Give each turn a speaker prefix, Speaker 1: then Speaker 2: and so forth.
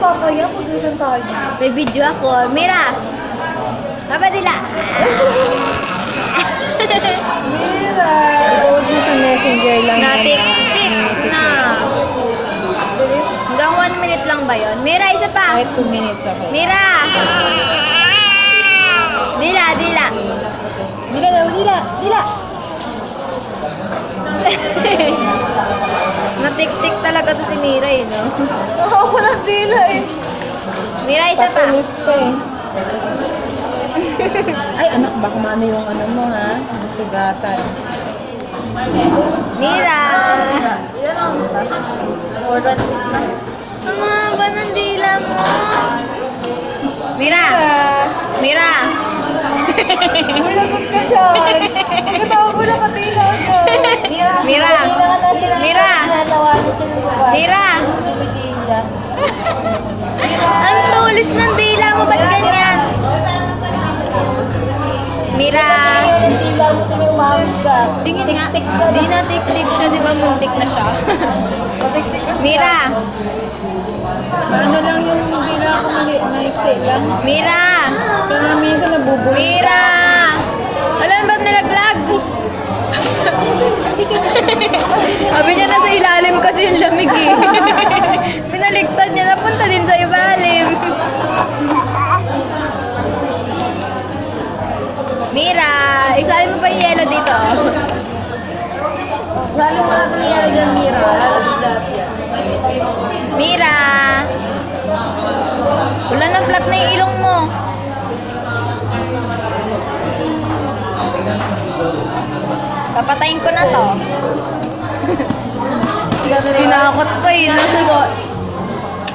Speaker 1: papaya pag ganun tayo.
Speaker 2: May video ako. Mira! Kapadila!
Speaker 1: Mira! I-post mo sa messenger lang.
Speaker 2: Natik-tik na. Hanggang 1 minute lang ba yun? Mira, isa pa!
Speaker 1: Kahit 2 minutes ako.
Speaker 2: Mira! Dila, dila!
Speaker 1: Dila daw, dila! Dila!
Speaker 2: Natik-tik talaga to si Mira eh, no?
Speaker 1: Walang dila eh.
Speaker 2: Mira, isa pa!
Speaker 1: Patulis pa eh. Ay, anak, baka maano yung ano mo ha? Yung sugatan.
Speaker 2: Mira!
Speaker 1: Yan ang start. 426 na.
Speaker 2: Ang haba ng dila mo! Mira! Mira!
Speaker 1: Uy, lagot ka dyan. Pagkatawag mo na katila ka.
Speaker 2: Mira! Mira! Mira! Ang tulis ng dila mo, ba't ganyan? Mira! Tingin nga. Di na tik-tik siya, di ba muntik na siya? Mira!
Speaker 1: Ano lang yung dila ako maiksi lang.
Speaker 2: Mira!
Speaker 1: Kaya minsan nabubuhay.
Speaker 2: Mira! Alam ba't nilaglag? Sabi niya nasa ilalim kasi yung lamig eh. Pinaligtad niya, napunta din sa ilalim. Mira! Isalin mo pa yung yelo dito.
Speaker 1: Lalo mo natin nangyari dyan, Mira.
Speaker 2: Mira! Wala na flat na yung ilong mo. Papatayin ko na to. Tinakot pa eh.